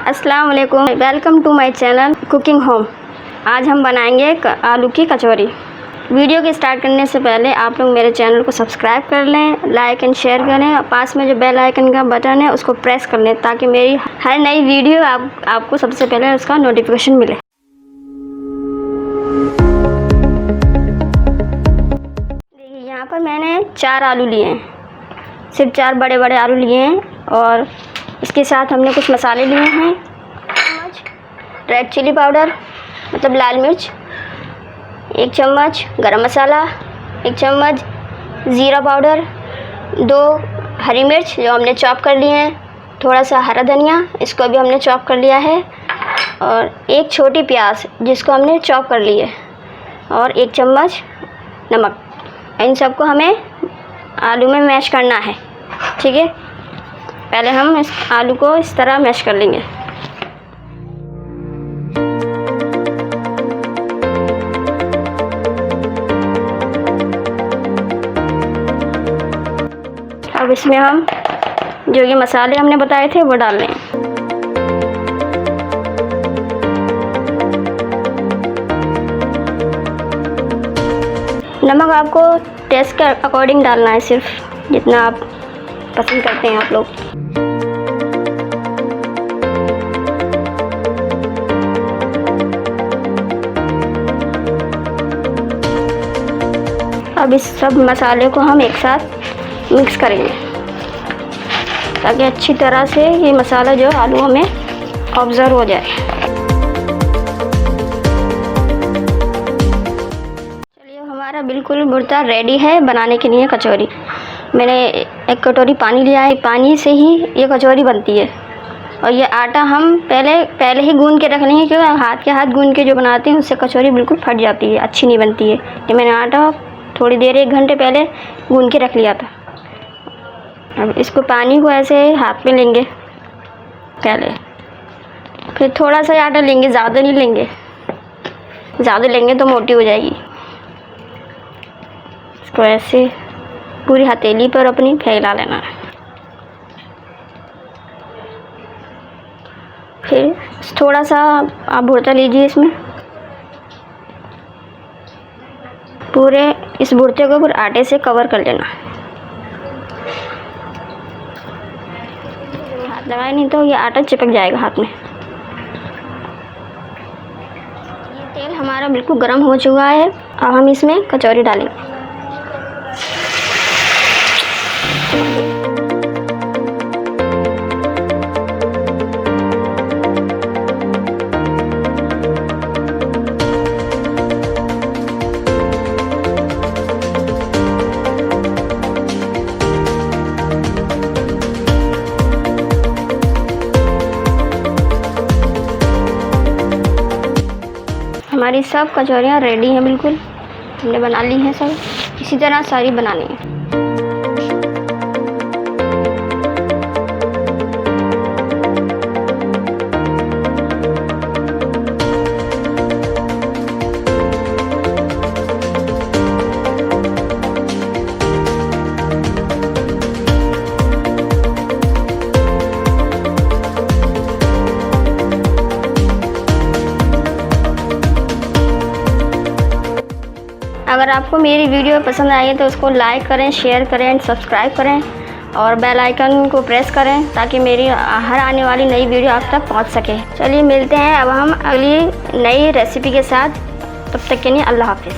अस्सलाम वालेकुम, welcome to my channel cooking home. आज हम बनाएंगे आलू की कचौरी। वीडियो के स्टार्ट करने से पहले आप लोग मेरे चैनल को सब्सक्राइब कर लें, लाइक एंड शेयर करें और पास में जो बेल आइकन का बटन है उसको प्रेस कर लें ताकि मेरी हर नई वीडियो आपको सबसे पहले उसका नोटिफिकेशन मिले। देखिए यहाँ पर मैंने 4 आलू लिए हैं, सिर्फ 4 बड़े बड़े आलू लिए हैं और इसके साथ हमने कुछ मसाले लिए हैं। चम्मच रेड चिली पाउडर मतलब लाल मिर्च, 1 चम्मच गरम मसाला, 1 चम्मच ज़ीरा पाउडर, 2 हरी मिर्च जो हमने चॉप कर लिए हैं, थोड़ा सा हरा धनिया इसको भी हमने चॉप कर लिया है और 1 छोटी प्याज जिसको हमने चॉप कर ली है और 1 चम्मच नमक। इन सबको हमें आलू में मैश करना है। ठीक है, पहले हम इस आलू को इस तरह मैश कर लेंगे। अब इसमें हम जो ये मसाले हमने बताए थे वो डाल लें। नमक आपको टेस्ट के अकॉर्डिंग डालना है, सिर्फ जितना आप पसंद करते हैं आप लोग। अब इस सब मसाले को हम एक साथ मिक्स करेंगे ताकि अच्छी तरह से ये मसाला जो आलू में ऑब्ज़र्व हो जाए। चलिए, हमारा बिल्कुल भुर्ता रेडी है बनाने के लिए कचौरी। मैंने 1 कटोरी पानी लिया है, पानी से ही ये कचौरी बनती है। और ये आटा हम पहले ही गूंद के रख लेंगे क्योंकि हाथ गूंद के जो बनाते हैं उससे कचौरी बिल्कुल फट जाती है, अच्छी नहीं बनती है। ये मैंने आटा थोड़ी देर 1 घंटे पहले गूंद के रख लिया था। अब इसको पानी को ऐसे हाथ में लेंगे पहले, फिर थोड़ा सा आटा लेंगे, ज़्यादा नहीं लेंगे, ज़्यादा लेंगे तो मोटी हो जाएगी। इसको ऐसे पूरी हथेली पर अपनी फैला लेना है। फिर थोड़ा सा आप भुर्ता लीजिए, इसमें पूरे इस भुर्ते को पूरे आटे से कवर कर लेना। हाथ लगाए नहीं तो ये आटा चिपक जाएगा हाथ में। ये तेल हमारा बिल्कुल गर्म हो चुका है। अब हम इसमें कचौरी डालेंगे। हमारी सब कचौरियाँ रेडी हैं, बिल्कुल हमने बना ली हैं सब। इसी तरह सारी बनानी है। अगर आपको मेरी वीडियो पसंद आई है तो उसको लाइक करें, शेयर करें एंड सब्सक्राइब करें और बेल आइकन को प्रेस करें ताकि मेरी हर आने वाली नई वीडियो आप तक पहुंच सके। चलिए मिलते हैं अब हम अगली नई रेसिपी के साथ। तब तक के लिए अल्लाह हाफिज़।